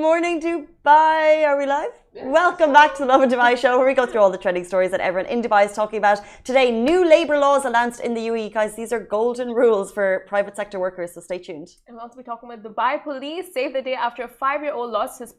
morning, Dubai. Are we live? Yes. Welcome back to the Lovin Dubai show, where we go through all the trending stories that everyone in Dubai is talking about. Today, new labour laws announced in the UAE. Guys, these are golden rules for private sector workers, so stay tuned. And we'll also be talking about Dubai police saved the day after a 5-year-old lost his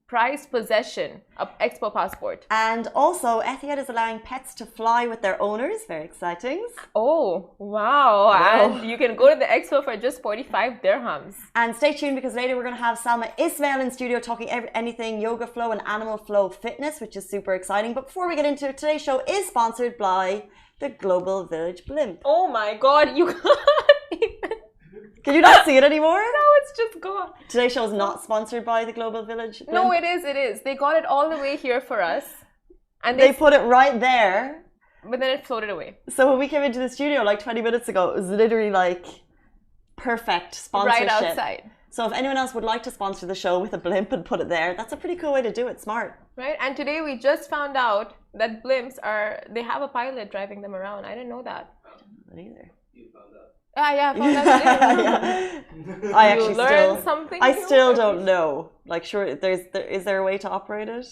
prized possession, an Expo passport. And also, Etihad is allowing pets to fly with their owners. Very exciting. Oh, wow. And you can go to the Expo for just 45 dirhams. And stay tuned, because later we're going to have Salma Ismail in studio talking anything yoga flow and animal flow fitness, which is super exciting. But before we get into it, today's show is sponsored by the Global Village Blimp. Oh my God, you can't even... Can you not see it anymore? No, it's just gone. Today's show is not sponsored by the Global Village Blimp. No, it is. They got it all the way here for us. And they put it right there. But then it floated away. So when we came into the studio like 20 minutes ago, it was literally like perfect sponsorship. Right outside. So if anyone else would like to sponsor the show with a blimp and put it there, that's a pretty cool way to do it. Smart. Right. And today we just found out that blimps they have a pilot driving them around. I didn't know that. Not either. Yeah, I found that yeah. I actually learned something. I still don't know. Like, sure, is there a way to operate it?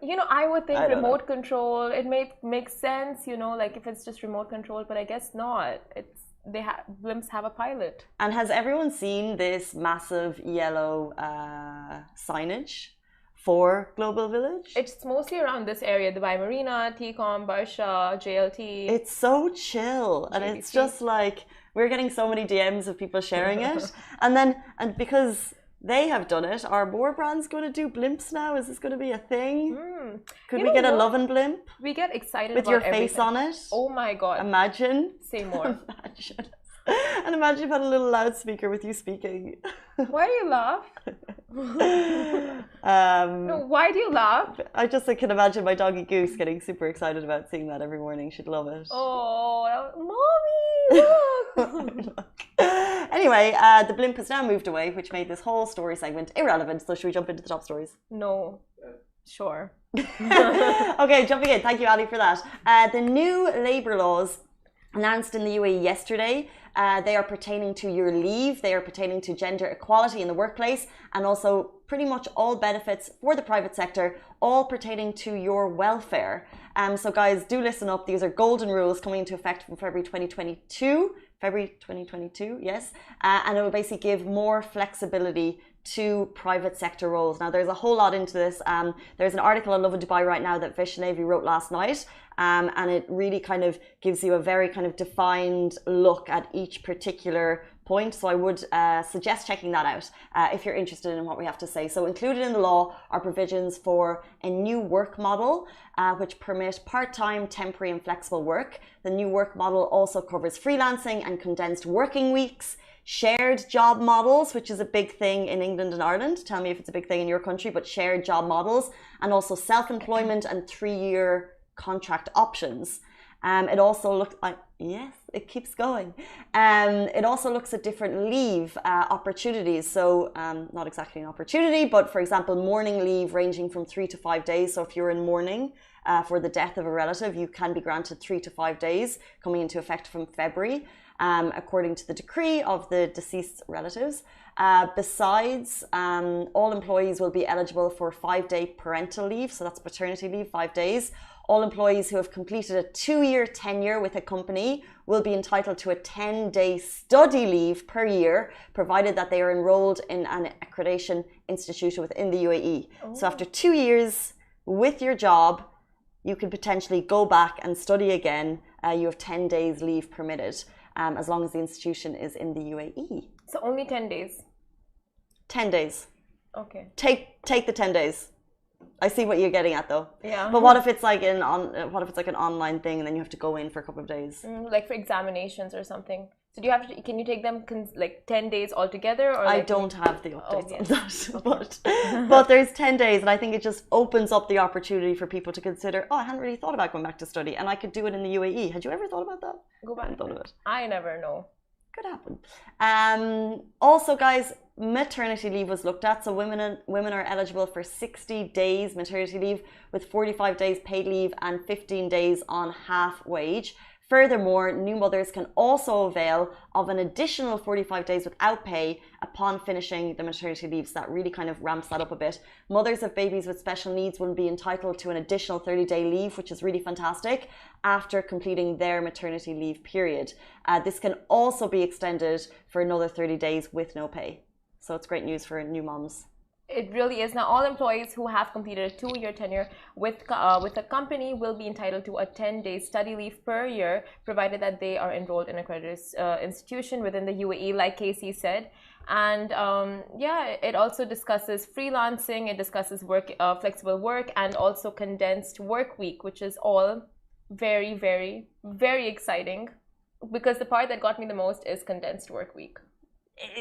You know, I would think remote control. It makes sense. You know, like if it's just remote control, but I guess not. Blimps have a pilot. And has everyone seen this massive yellow signage for Global Village? It's mostly around this area: Dubai Marina, T-Com, Barsha, JLT. It's so chill, and it's just like we're getting so many DMs of people sharing it, and because they have done it, are more brands going to do blimps now? Is this going to be a thing? Could we get a Lovin blimp? We get excited with about your face everything. on it. Oh my God! Imagine. Say more. Imagine. And imagine you had a little loudspeaker with you speaking. Why do you laugh? No, why do you laugh? I just can imagine my doggy Goose getting super excited about seeing that every morning. She'd love it. Oh, mommy, look. Anyway, the blimp has now moved away, which made this whole story segment irrelevant. So should we jump into the top stories? No. Sure. Okay, jumping in. Thank you, Ali, for that. The new labour laws announced in the UAE yesterday, they are pertaining to your leave, they are pertaining to gender equality in the workplace, and also pretty much all benefits for the private sector, all pertaining to your welfare. So guys, do listen up. These are golden rules coming into effect from February 2022. February 2022, yes. And it will basically give more flexibility to private sector roles. Now, there's a whole lot into this. There's an article on Lovin Dubai right now that Vishnavi wrote last night, and it really kind of gives you a very kind of defined look at each particular point. So I would suggest checking that out if you're interested in what we have to say. So included in the law are provisions for a new work model which permit part-time, temporary and flexible work. The new work model also covers freelancing and condensed working weeks, shared job models, which is a big thing in England and Ireland. Tell me if it's a big thing in your country, but shared job models, and also self-employment and 3-year contract options. It also looks like, yes, it keeps going. It also looks at different leave opportunities. So not exactly an opportunity, but for example, morning leave ranging from 3 to 5 days. So if you're in mourning for the death of a relative, you can be granted 3 to 5 days coming into effect from February, according to the decree of the deceased relatives. Besides, all employees will be eligible for 5-day parental leave. So that's paternity leave, 5 days. All employees who have completed a 2-year tenure with a company will be entitled to a 10-day study leave per year, provided that they are enrolled in an accreditation institution within the UAE. Oh. So after 2 years with your job, you can potentially go back and study again. You have 10 days leave permitted, as long as the institution is in the UAE. So only 10 days? 10 days. Okay. Take the 10 days. I see what you're getting at, though. Yeah. But what if it's like an online thing, and then you have to go in for a couple of days? Like for examinations or something. So do you have to? Can you take them like 10 days altogether? Or I don't have the updates on that, but there's 10 days, and I think it just opens up the opportunity for people to consider. Oh, I hadn't really thought about going back to study, and I could do it in the UAE. Had you ever thought about that? Go back. I hadn't thought of it. I never know. Could happen. Also, guys, maternity leave was looked at. So women are eligible for 60 days maternity leave with 45 days paid leave and 15 days on half wage. Furthermore, new mothers can also avail of an additional 45 days without pay upon finishing the maternity leave. So that really kind of ramps that up a bit. Mothers of babies with special needs will be entitled to an additional 30-day leave, which is really fantastic, after completing their maternity leave period. This can also be extended for another 30 days with no pay. So it's great news for new moms. It really is. Now, all employees who have completed a 2-year tenure with a company will be entitled to a 10-day study leave per year, provided that they are enrolled in an accredited institution within the UAE, like Casey said. And yeah, it also discusses freelancing, it discusses flexible work, and also condensed work week, which is all very, very, very exciting. Because the part that got me the most is condensed work week.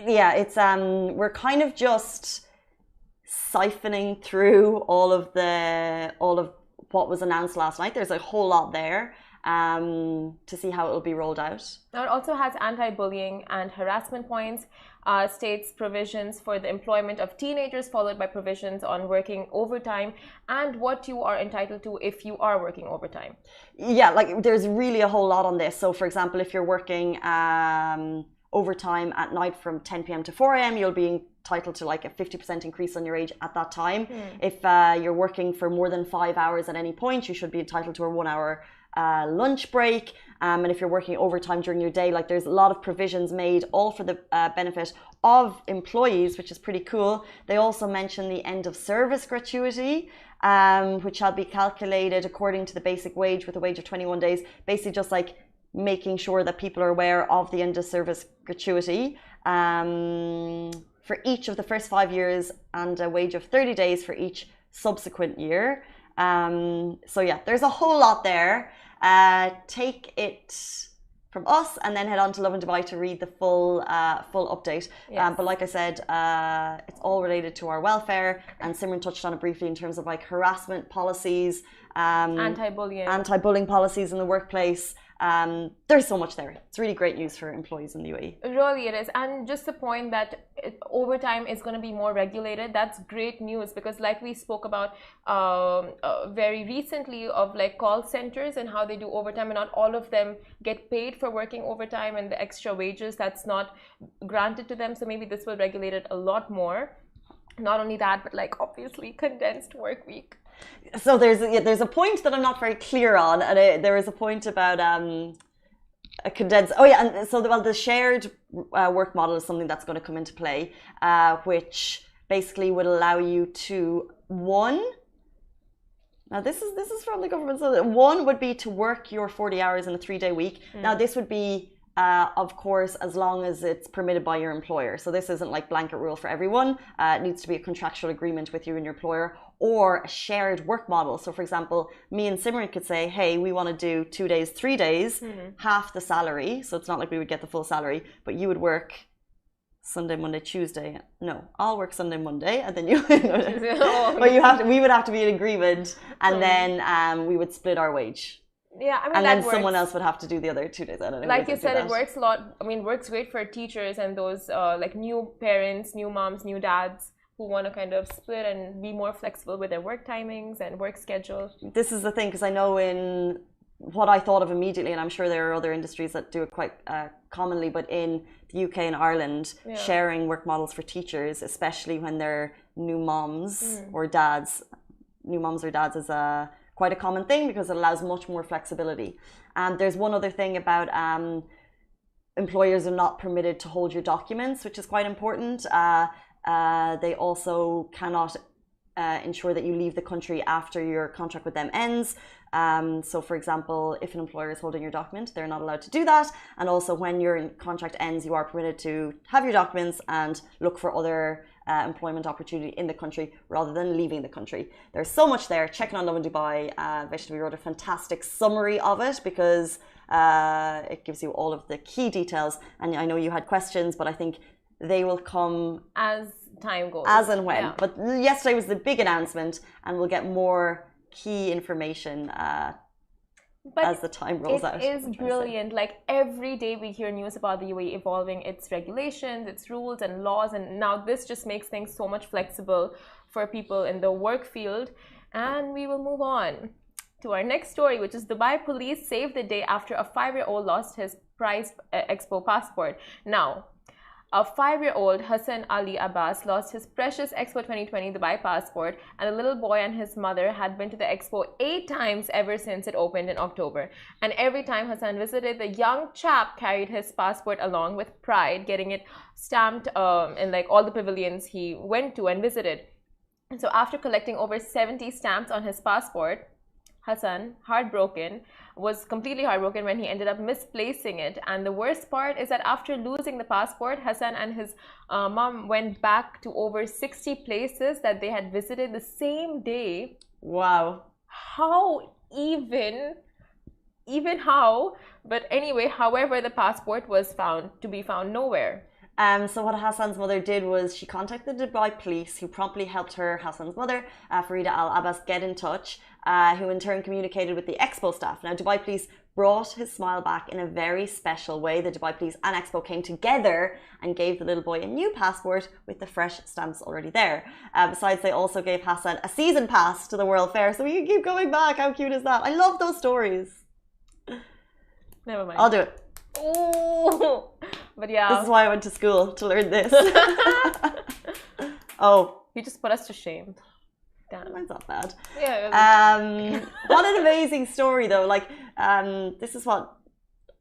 Yeah, it's we're kind of just siphoning through all of what was announced last night. There's a whole lot there to see how it will be rolled out. Now, it also has anti-bullying and harassment points, states provisions for the employment of teenagers, followed by provisions on working overtime and what you are entitled to if you are working overtime. Yeah, like there's really a whole lot on this. So for example, if you're working overtime at night from 10 p.m. to 4 a.m., you'll be entitled to like a 50% increase on your age at that time. If you're working for more than 5 hours at any point, you should be entitled to a 1-hour lunch break. And if you're working overtime during your day, like there's a lot of provisions made, all for the benefit of employees, which is pretty cool. They also mention the end of service gratuity, which shall be calculated according to the basic wage with a wage of 21 days. Basically just like making sure that people are aware of the end of service gratuity for each of the first 5 years, and a wage of 30 days for each subsequent year. So yeah, there's a whole lot there. Take it from us and then head on to Lovin Dubai to read the full update. Yes. But like I said, it's all related to our welfare, and Simran touched on it briefly in terms of like harassment policies, anti-bullying policies in the workplace. There's so much there. It's really great news for employees in the UAE. Really it is. And just the point that overtime is going to be more regulated, that's great news, because like we spoke about very recently of like call centers and how they do overtime, and not all of them get paid for working overtime, and the extra wages that's not granted to them. So maybe this will regulate it a lot more. Not only that, but like obviously condensed work week. So there's a point that I'm not very clear on, and there is a point about a condensed. Oh yeah, and so the shared work model is something that's going to come into play, which basically would allow you to Now this is from the government. So one would be to work your 40 hours in a 3-day week. Now this would be of course, as long as it's permitted by your employer. So this isn't like blanket rule for everyone. It needs to be a contractual agreement with you and your employer, or a shared work model. So for example, me and Simran could say, hey, we want to do 2 days, 3 days, half the salary. So it's not like we would get the full salary, but you would work Sunday, Monday, Tuesday. No, I'll work Sunday, Monday, and then you. But we would have to be in agreement, and then we would split our wage. Yeah, I mean, and then someone else would have to do the other 2 days. I don't know. Like you said, it works a lot. I mean, works great for teachers and those like new parents, new moms, new dads who want to kind of split and be more flexible with their work timings and work schedule. This is the thing, because I know in what I thought of immediately, and I'm sure there are other industries that do it quite commonly, but in the UK and Ireland, sharing work models for teachers, especially when they're new moms or dads, new moms or dads is quite a common thing, because it allows much more flexibility. And there's one other thing about employers are not permitted to hold your documents, which is quite important. They also cannot ensure that you leave the country after your contract with them ends. So for example, if an employer is holding your document, they're not allowed to do that. And also when your contract ends, you are permitted to have your documents and look for other employment opportunity in the country rather than leaving the country. There's so much there. Check it on Lovin Dubai. Vaishnavi wrote a fantastic summary of it, because it gives you all of the key details. And I know you had questions, but I think they will come as time goes, as and when. Yeah. But yesterday was the big announcement, and we'll get more key information as the time rolls out. It is brilliant. Like every day we hear news about the UAE evolving its regulations, its rules and laws, and now this just makes things so much flexible for people in the work field. And we will move on to our next story, which is Dubai police saved the day after a 5-year-old lost his prized Expo passport. Now, a 5-year-old Hassan Ali Abbas lost his precious Expo 2020 Dubai passport, and the little boy and his mother had been to the Expo 8 times ever since it opened in October. And every time Hassan visited, the young chap carried his passport along with pride, getting it stamped in like all the pavilions he went to and visited. And so after collecting over 70 stamps on his passport, Hassan, was completely heartbroken when he ended up misplacing it. And the worst part is that after losing the passport, Hassan and his mom went back to over 60 places that they had visited the same day. Wow. How even how? But anyway, however, the passport was found nowhere. So what Hassan's mother did was she contacted the Dubai police, who promptly helped Hassan's mother, Farida Al Abbas, get in touch, who in turn communicated with the Expo staff. Now, Dubai police brought his smile back in a very special way. The Dubai police and Expo came together and gave the little boy a new passport with the fresh stamps already there. Besides, they also gave Hassan a season pass to the World Fair, so we can keep going back. How cute is that? I love those stories. Never mind. I'll do it. Oh, but yeah. This is why I went to school, to learn this. Oh. You just put us to shame. Damn. Mine's not bad. Yeah. What an amazing story, though. Like, this is what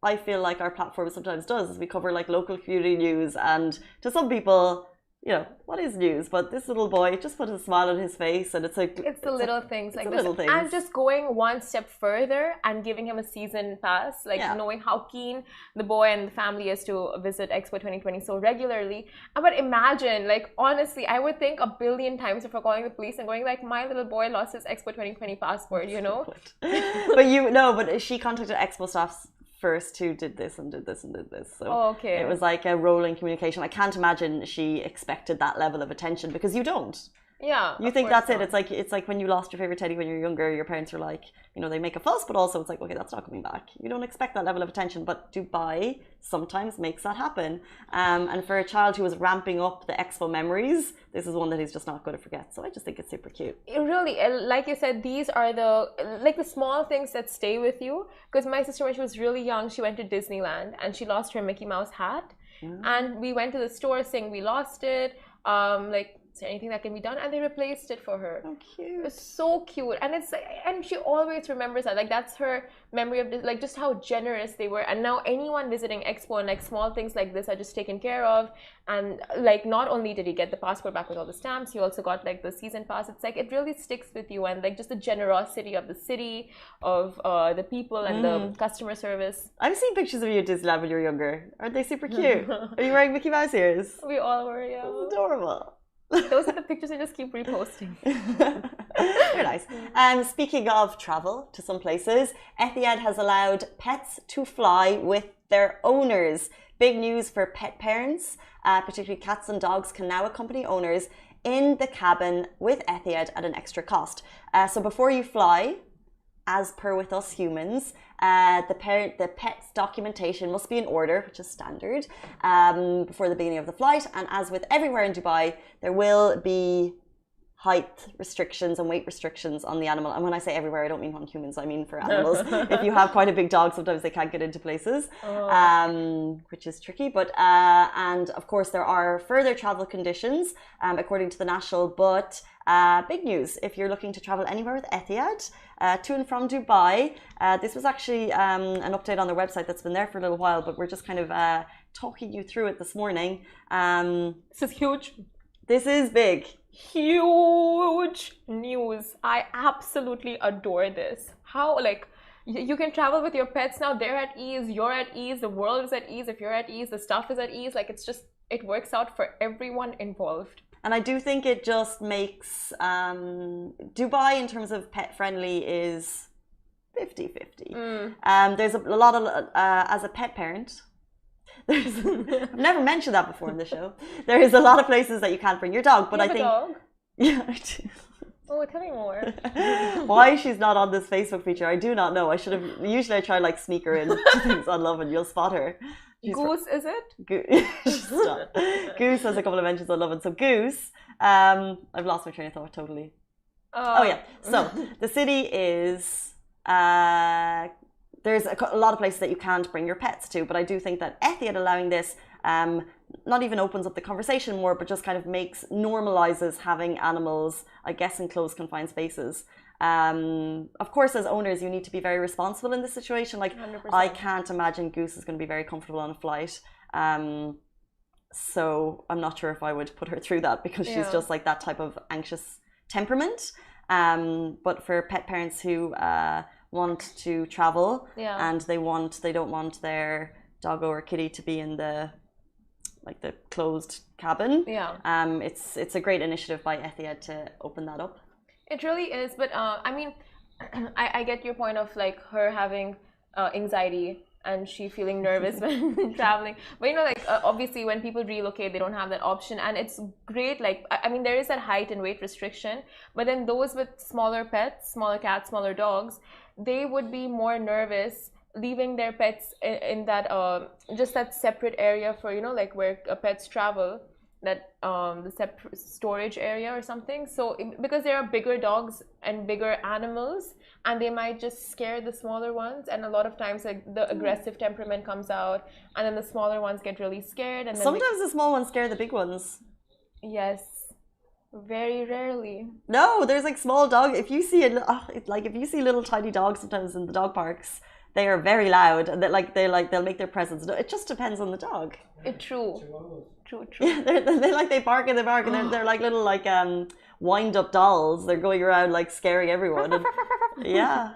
I feel like our platform sometimes does, is we cover like local community news, and to some people, you know, what is news? But this little boy just put a smile on his face, and it's like it's the little things like this. Little things. And just going one step further and giving him a season pass, like knowing how keen the boy and the family is to visit Expo 2020 so regularly. But imagine, like, honestly, I would think a billion times before calling the police and going like, my little boy lost his Expo 2020 passport, you know. But she contacted Expo staff first, who did this and did this and did this. So okay. It was like a rolling communication. I can't imagine she expected that level of attention, because you don't. Yeah. You think that's it. It's like when you lost your favorite teddy when you're younger, your parents are like, you know, they make a fuss, but also it's like, okay, that's not coming back. You don't expect that level of attention, but Dubai sometimes makes that happen. And for a child who was ramping up the Expo memories, this is one that he's just not going to forget. So I just think it's super cute. Really, like you said, these are the small things that stay with you. Because my sister, when she was really young, she went to Disneyland and she lost her Mickey Mouse hat. And we went to the store saying we lost it. Like, is there anything that can be done? And they replaced it for her. Oh, cute. It was so cute. And it's like, and she always remembers that. Like, that's her memory of this, like, just how generous they were. And now anyone visiting Expo and like small things like this are just taken care of. And like, not only did he get the passport back with all the stamps, he also got like the season pass. It's like, it really sticks with you. And like, just the generosity of the city, of the people and the customer service. I've seen pictures of you at Disneyland when you were younger. Aren't they super cute? Are you wearing Mickey Mouse ears? We all were, yeah. That's adorable. Those are the pictures I just keep reposting. Very nice. Speaking of travel to some places, Etihad has allowed pets to fly with their owners. Big news for pet parents, particularly cats and dogs can now accompany owners in the cabin with Etihad at an extra cost. So before you fly, as per with us humans, the pet's documentation must be in order, which is standard, before the beginning of the flight. And as with everywhere in Dubai, there will be height restrictions and weight restrictions on the animal. And when I say everywhere, I don't mean on humans, I mean for animals. If you have quite a big dog, sometimes they can't get into places, which is tricky. But and of course, there are further travel conditions according to the national. But big news if you're looking to travel anywhere with Etihad to and from Dubai. This was actually an update on their website that's been there for a little while, but we're just kind of talking you through it this morning. This is huge. This is big. Huge news. I absolutely adore this. How, like, you can travel with your pets now. They're at ease, you're at ease, the world is at ease. If you're at ease, the stuff is at ease. Like, it's just, it works out for everyone involved. And I do think it just makes Dubai, in terms of pet friendly, is 50-50. There's a lot of, as a pet parent, I've never mentioned that before in the show. There is a lot of places that you can't bring your dog, but you I have think. A dog? Yeah, I do. Oh, tell me more. Why she's not on this Facebook feature, I do not know. I should have. Usually, I try like sneak her in to things on Lovin, you'll spot her. Goose, is it? Goose has a couple of mentions on Lovin. So Goose, I've lost my train of thought totally. Oh yeah. So the city is there's a lot of places that you can't bring your pets to, but I do think that Etihad allowing this not even opens up the conversation more, but just kind of normalizes having animals, I guess, in closed confined spaces. Of course, as owners, you need to be very responsible in this situation. Like, 100%. I can't imagine Goose is going to be very comfortable on a flight. So I'm not sure if I would put her through that, because she's just like that type of anxious temperament. But for pet parents who want to travel and they don't want their doggo or kitty to be in the closed cabin. It's a great initiative by Etihad to open that up. It really is, but I mean, I get your point of like her having anxiety and she feeling nervous when traveling. But you know, like obviously when people relocate, they don't have that option, and it's great. Like I mean, there is that height and weight restriction, but then those with smaller pets, smaller cats, smaller dogs, they would be more nervous leaving their pets in that just that separate area for, you know, like where pets travel, that the separate storage area or something. So because there are bigger dogs and bigger animals, and they might just scare the smaller ones, and a lot of times like the aggressive temperament comes out, and then the smaller ones get really scared, and then sometimes the small ones scare the big ones. Yes, very rarely. No, there's like small dog. If you see if you see little tiny dogs sometimes in the dog parks, they are very loud, and they'll make their presence. It just depends on the dog. True. Yeah, they bark and they're like little wind up dolls. They're going around like scaring everyone. And, yeah,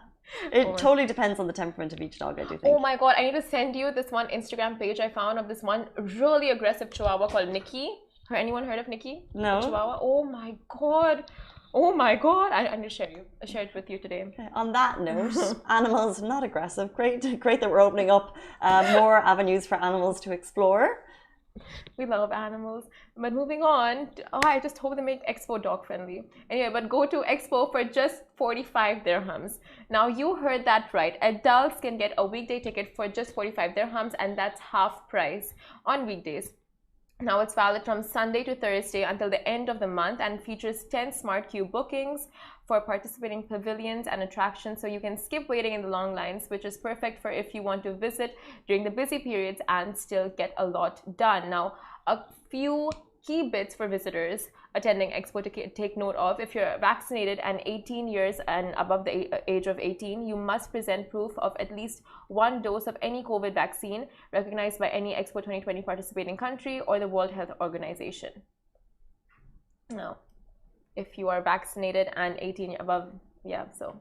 it totally depends on the temperament of each dog, I do think. Oh my god, I need to send you this one Instagram page I found of this one really aggressive Chihuahua called Nikki. Anyone heard of Nikki? No. The Chihuahua. Oh my god. Oh my god, I need to share it with you today. Okay. On that note, animals not aggressive. Great that we're opening up more avenues for animals to explore. We love animals. But moving on, I just hope they make Expo dog friendly. Anyway, but go to Expo for just 45 dirhams. Now you heard that right. Adults can get a weekday ticket for just 45 dirhams, and that's half price on weekdays. Now it's valid from Sunday to Thursday until the end of the month, and features 10 smart queue bookings for participating pavilions and attractions, so you can skip waiting in the long lines, which is perfect for if you want to visit during the busy periods and still get a lot done. Now, a few key bits for visitors attending Expo to take note of: if you're vaccinated and 18 years and above the age of 18, you must present proof of at least one dose of any COVID vaccine recognized by any Expo 2020 participating country or the World Health Organization. Now, if you are vaccinated and 18 above, so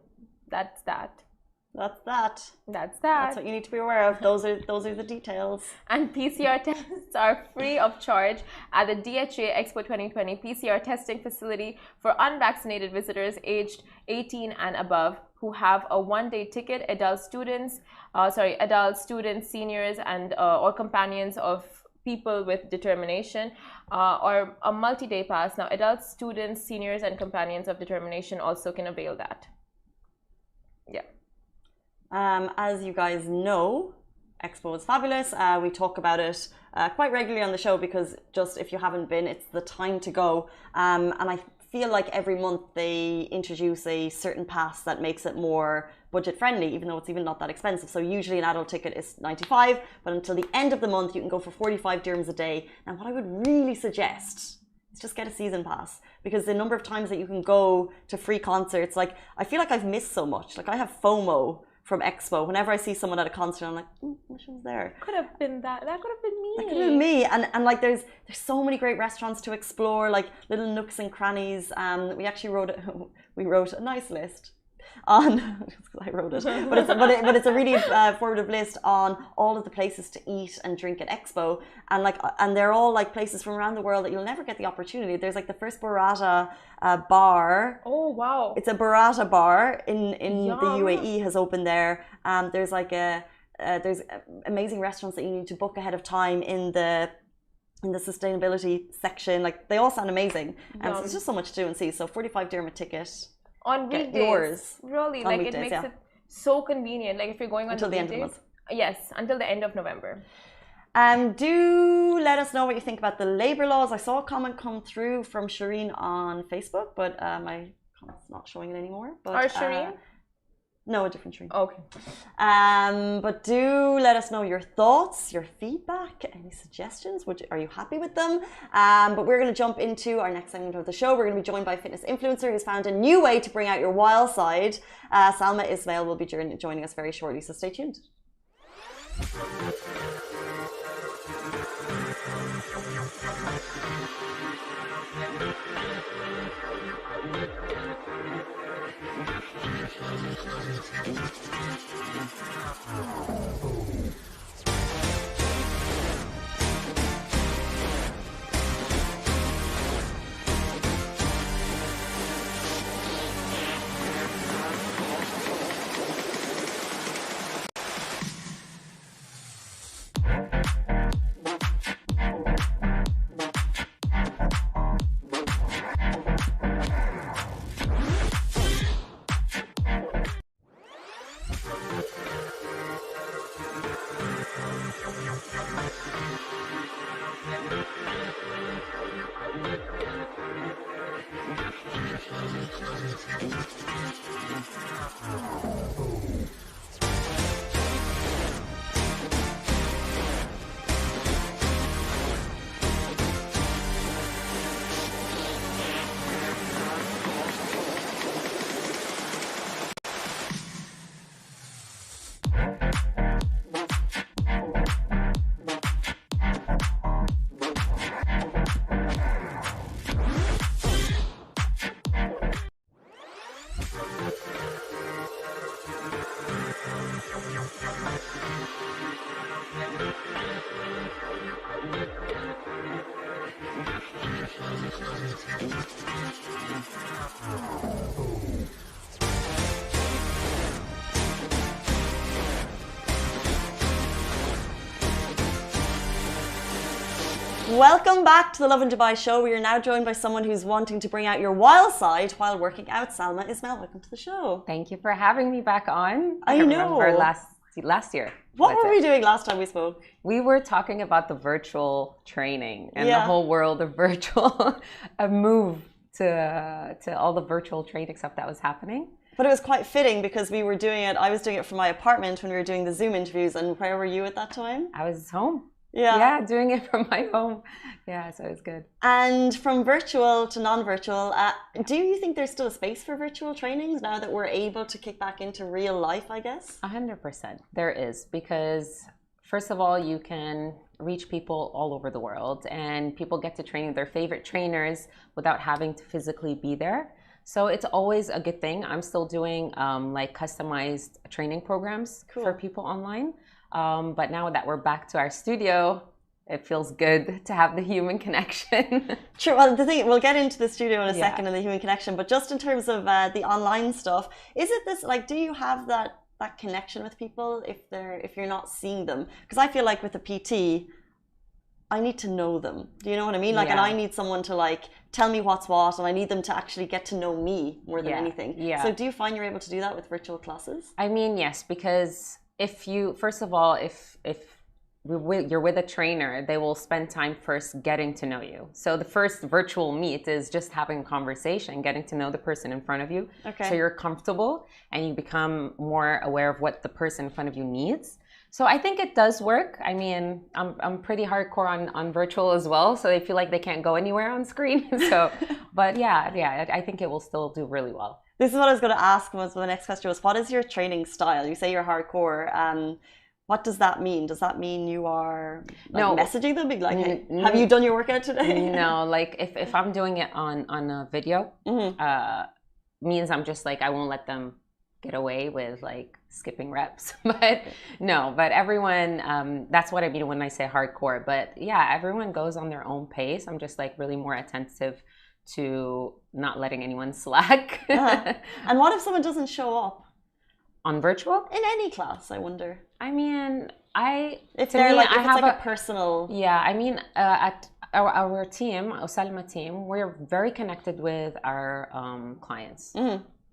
that's that. That's what you need to be aware of. Those are the details. And PCR tests are free of charge at the DHA Expo 2020 PCR testing facility for unvaccinated visitors aged 18 and above who have a one-day ticket. Adult students, seniors, and or companions of people with determination, or a multi-day pass. Now, adults, students, seniors, and companions of determination also can avail that. Yeah. As you guys know, Expo is fabulous. We talk about it quite regularly on the show, because just if you haven't been, it's the time to go. And I feel like every month they introduce a certain pass that makes it more budget friendly, even though it's even not that expensive. So usually an adult ticket is 95, but until the end of the month you can go for 45 dirhams a day. And what I would really suggest is just get a season pass, because the number of times that you can go to free concerts, like I feel like I've missed so much. Like I have FOMO from Expo. Whenever I see someone at a concert, I'm like, wish I was there. Could have been that. That could have been me. That could have been me. And like there's so many great restaurants to explore, like little nooks and crannies. We actually wrote a nice list on, I wrote it, but it's a really formative list on all of the places to eat and drink at Expo, and they're all like places from around the world that you'll never get the opportunity. There's like the first burrata bar. Oh wow! It's a burrata bar in Yum. the UAE has opened there. There's like there's amazing restaurants that you need to book ahead of time in the sustainability section. Like they all sound amazing, and so there's just so much to do and see. So 45 dirham a ticket. On weekdays, yours. Really, on like weekdays, it makes it so convenient. Like if you're going on until the end of the month. Yes, until the end of November. Do let us know what you think about the labour laws. I saw a comment come through from Shireen on Facebook, but my comment's not showing it anymore. But, Or Shireen? No, a different tree. Okay. But do let us know your thoughts, your feedback, any suggestions. Are you happy with them? But we're going to jump into our next segment of the show. We're going to be joined by a fitness influencer who's found a new way to bring out your wild side. Salma Ismail will be joining us very shortly, so stay tuned. Welcome back to the Lovin Dubai show. We are now joined by someone who's wanting to bring out your wild side while working out. Salma Ismail, welcome to the show. Thank you for having me back on. I know. Remember last year. What were we doing last time we spoke? We were talking about the virtual training and the whole world of virtual, a move to all the virtual training stuff that was happening. But it was quite fitting because we were doing it, I was doing it from my apartment when we were doing the Zoom interviews. And where were you at that time? I was home. Yeah, doing it from my home. Yeah, so it was good. And from virtual to non-virtual, do you think there's still a space for virtual trainings now that we're able to kick back into real life, I guess? 100%. There is, because first of all, you can reach people all over the world and people get to train their favorite trainers without having to physically be there. So it's always a good thing. I'm still doing like customized training programs for people online. But now that we're back to our studio, it feels good to have the human connection. Sure. Well, the thing, we'll get into the studio in a second and the human connection, but just in terms of the online stuff, is it this, like, do you have that connection with people if you're not seeing them? Because I feel like with a PT, I need to know them. Do you know what I mean? Like, and I need someone to like tell me what's what, and I need them to actually get to know me more than anything. Yeah. So do you find you're able to do that with virtual classes? I mean, yes, because if you, first of all, if you're with a trainer, they will spend time first getting to know you. So the first virtual meet is just having a conversation, getting to know the person in front of you. Okay. So you're comfortable and you become more aware of what the person in front of you needs. So I think it does work. I mean, I'm pretty hardcore on virtual as well. So they feel like they can't go anywhere on screen. So, but yeah, I think it will still do really well. This is what I was going to ask. The next question was, what is your training style? You say you're hardcore. What does that mean? Does that mean you are messaging them? Like, hey, have you done your workout today? No, like if I'm doing it on a video, means I'm just like, I won't let them get away with like skipping reps. But everyone, that's what I mean when I say hardcore. But yeah, everyone goes on their own pace. I'm just like really more attentive to not letting anyone slack. And what if someone doesn't show up? On virtual? In any class, I wonder. I mean, if they're like, if it's like a personal... Yeah, I mean, at our team, Ossalma team, we're very connected with our clients.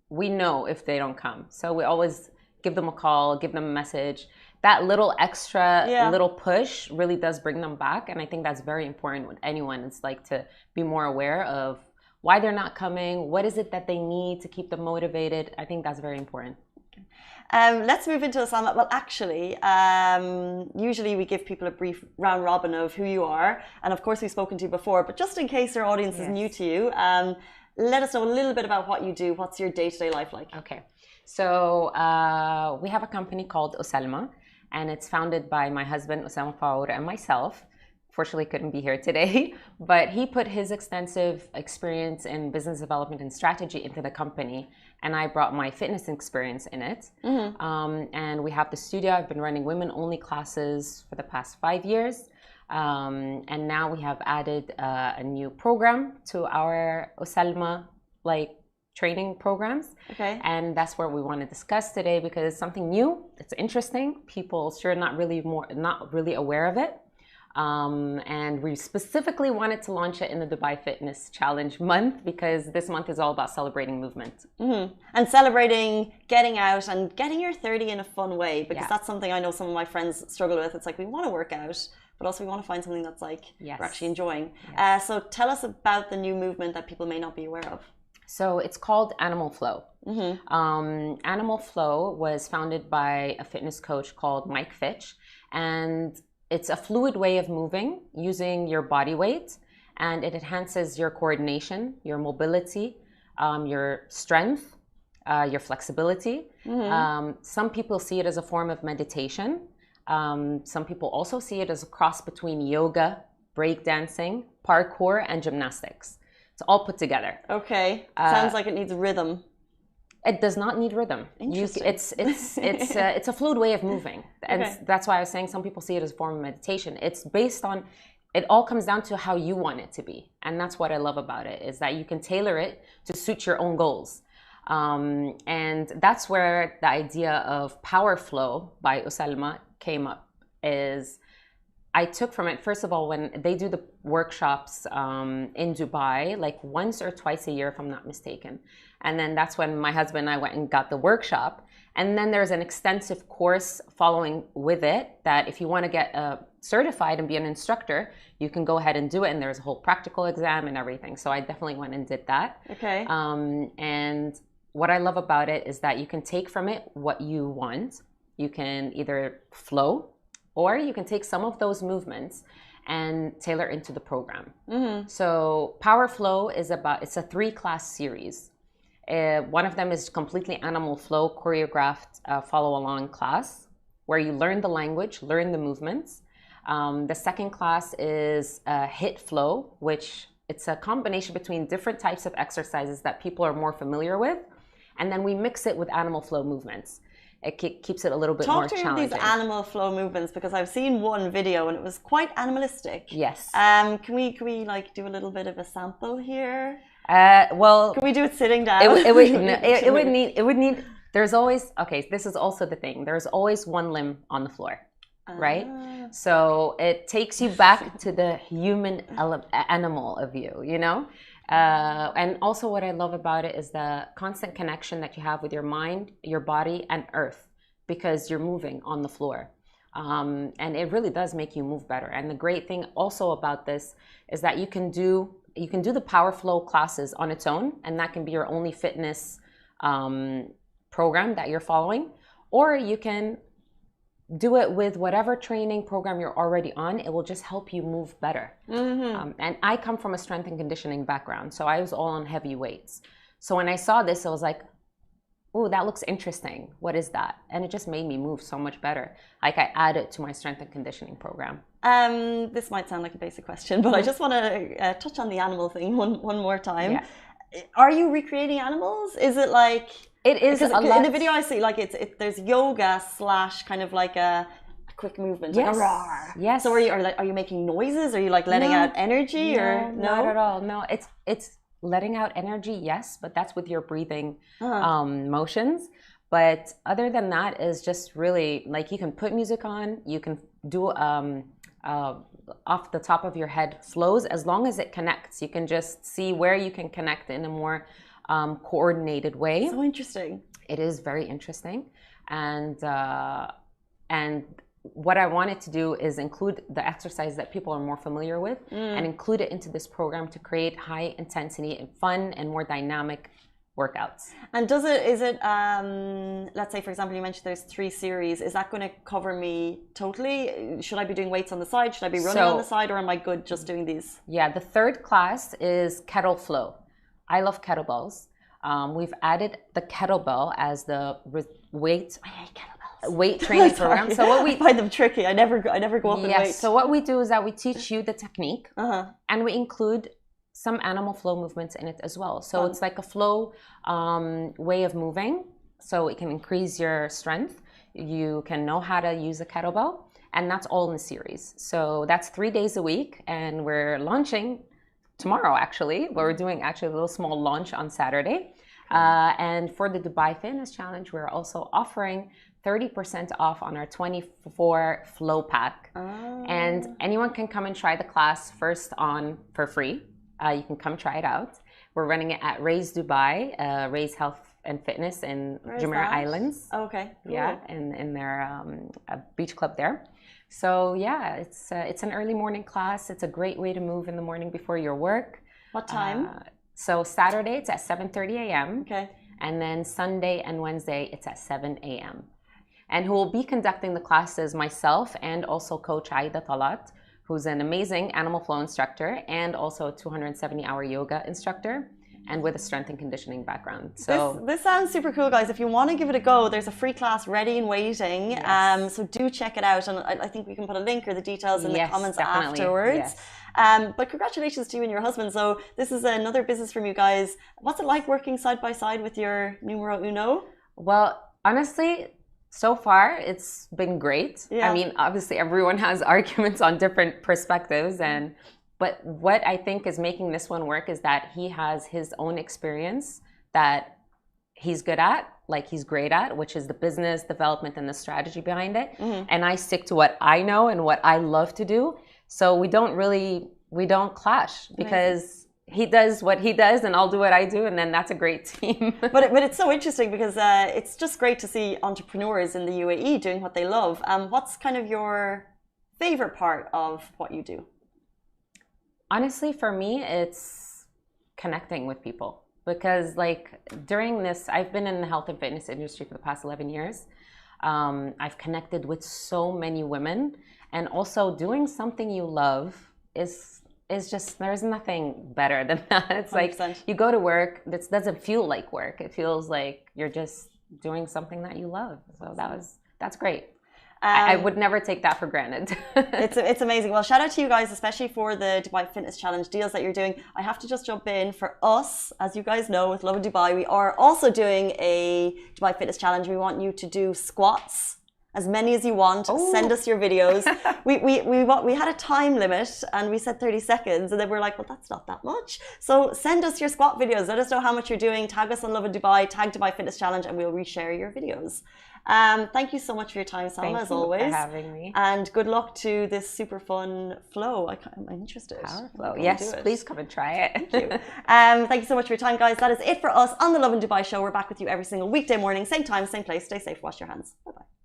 We know if they don't come. So we always give them a call, give them a message. That little extra little push really does bring them back. And I think that's very important with anyone. It's like to be more aware of why they're not coming. What is it that they need to keep them motivated? I think that's very important. Let's move into Ossalma. Well, actually, usually we give people a brief round robin of who you are. And of course, we've spoken to you before, but just in case our audience is new to you, let us know a little bit about what you do. What's your day-to-day life like? Okay. So we have a company called Ossalma, and it's founded by my husband, Osama Faour, and myself. Fortunately, couldn't be here today, but he put his extensive experience in business development and strategy into the company, and I brought my fitness experience in it. And we have the studio. I've been running women-only classes for the past 5 years, and now we have added a new program to our Ossalma training programs. Okay. And that's what we want to discuss today because it's something new. It's interesting. People sure not really aware of it. And we specifically wanted to launch it in the Dubai Fitness Challenge month because this month is all about celebrating movement. And celebrating getting out and getting your 30 in a fun way, because that's something I know some of my friends struggle with. It's like we want to work out, but also we want to find something that's like we're actually enjoying. So tell us about the new movement that people may not be aware of. So it's called Animal Flow. Animal Flow was founded by a fitness coach called Mike Fitch, and it's a fluid way of moving using your body weight, and it enhances your coordination, your mobility, your strength, your flexibility. Some people see it as a form of meditation. Some people also see it as a cross between yoga, breakdancing, parkour, and gymnastics. It's all put together. Okay. Sounds like it needs rhythm. It does not need rhythm. Interesting. It's a fluid way of moving, and that's why I was saying some people see it as a form of meditation. It's based on, it all comes down to how you want it to be, and that's what I love about it is that you can tailor it to suit your own goals, and that's where the idea of Power Flow by Ossalma came up. Is I took from it, first of all, when they do the workshops in Dubai, like once or twice a year, if I'm not mistaken. And then that's when my husband and I went and got the workshop. And then there's an extensive course following with it that if you want to get certified and be an instructor, you can go ahead and do it. And there's a whole practical exam and everything. So I definitely went and did that. Okay. And what I love about it is that you can take from it what you want. You can either flow, or you can take some of those movements and tailor into the program. So Power Flow it's a 3-class series. One of them is completely Animal Flow choreographed follow along class where you learn the language, learn the movements. The second class is HIT Flow, which it's a combination between different types of exercises that people are more familiar with. And then we mix it with Animal Flow movements. It keeps it a little bit more challenging. Talk to me these animal flow movements because I've seen one video and it was quite animalistic. Yes. Can we like do a little bit of a sample here? Well, can we do it sitting down? It would need. There's always this is also the thing. There's always one limb on the floor, right? So it takes you back to the human animal of you, you know. And also what I love about it is the constant connection that you have with your mind, your body, and earth, because you're moving on the floor. And it really does make you move better. And the great thing also about this is that you can do the Power Flow classes on its own, and that can be your only fitness program that you're following, or you can do it with whatever training program you're already on. It will just help you move better. And I come from a strength and conditioning background, so I was all on heavy weights. So when I saw this, I was like, oh, that looks interesting. What is that? And it just made me move so much better. Like I added to my strength and conditioning program. This might sound like a basic question, but I just want to touch on the animal thing one more time. Yeah. Are you recreating animals? Is it like... It is a lot. In the video I see, like there's yoga / kind of like a quick movement, like a roar. Yes. So are you making noises? Are you like letting out energy or no? Not at all. No, it's letting out energy, yes, but that's with your breathing motions. But other than that is just really like you can put music on, you can do off the top of your head flows as long as it connects. You can just see where you can connect in a more coordinated way. So interesting. It is very interesting, and what I wanted to do is include the exercise that people are more familiar with and include it into this program to create high intensity and fun and more dynamic workouts. And let's say, for example, you mentioned there's 3 series. Is that going to cover me totally? Should I be doing weights on the side? Should I be running on the side? Or am I good just doing these? Yeah, the 3rd class is kettle flow. I love kettlebells. We've added the kettlebell as the weight. I hate kettlebells. Weight training program. So what we find them tricky. I never go up in weight. So what we do is that we teach you the technique, and we include some animal flow movements in it as well. So it's like a flow way of moving. So it can increase your strength. You can know how to use a kettlebell, and that's all in the series. So that's 3 days a week, and we're launching tomorrow actually. We're doing actually a little small launch on Saturday. And for the Dubai Fitness Challenge, we're also offering 30% off on our 24 flow pack. And anyone can come and try the class first on for free. You can come try it out. We're running it at Raise Dubai, Raise Health and Fitness in Jumeirah Islands. Oh, okay. Cool. Yeah, in their beach club there. So yeah, it's an early morning class. It's a great way to move in the morning before your work. What time? So Saturday it's at 7:30 a.m. Okay. And then Sunday and Wednesday it's at 7 a.m. And who will be conducting the classes myself and also Coach Aida Talat, who's an amazing animal flow instructor and also a 270-hour yoga instructor, and with a strength and conditioning background. So this sounds super cool, guys. If you want to give it a go, there's a free class ready and waiting. So do check it out, and I think we can put a link or the details in the comments afterwards. But congratulations to you and your husband. So this is another business from you guys. What's it like working side by side with your numero uno? Well, honestly, so far it's been great. I mean, obviously everyone has arguments on different perspectives, but what I think is making this one work is that he has his own experience that he's good at, like he's great at, which is the business development and the strategy behind it. And I stick to what I know and what I love to do. So we don't clash because he does what he does and I'll do what I do, and then that's a great team. But it's so interesting because it's just great to see entrepreneurs in the UAE doing what they love. What's kind of your favorite part of what you do? Honestly, for me, it's connecting with people, because like during this, I've been in the health and fitness industry for the past 11 years. I've connected with so many women, and also doing something you love is just, there's nothing better than that. It's 100%. Like you go to work, this doesn't feel like work. It feels like you're just doing something that you love. So that's great. I would never take that for granted. It's amazing. Well, shout out to you guys, especially for the Dubai Fitness Challenge deals that you're doing. I have to just jump in. For us, as you guys know, with Lovin Dubai, we are also doing a Dubai Fitness Challenge. We want you to do squats, as many as you want. Send us your videos. we had a time limit and we said 30 seconds, and then we're like, well, that's not that much. So send us your squat videos. Let us know how much you're doing. Tag us on Lovin Dubai, tag Dubai Fitness Challenge, and we'll reshare your videos. Thank you so much for your time, Salma, as always. Thank you for having me. And good luck to this super fun flow. I'm interested. Power flow. Yes, please come and try it. Thank you. Thank you so much for your time, guys. That is it for us on the Lovin Dubai show. We're back with you every single weekday morning, same time, same place. Stay safe, wash your hands. Bye-bye.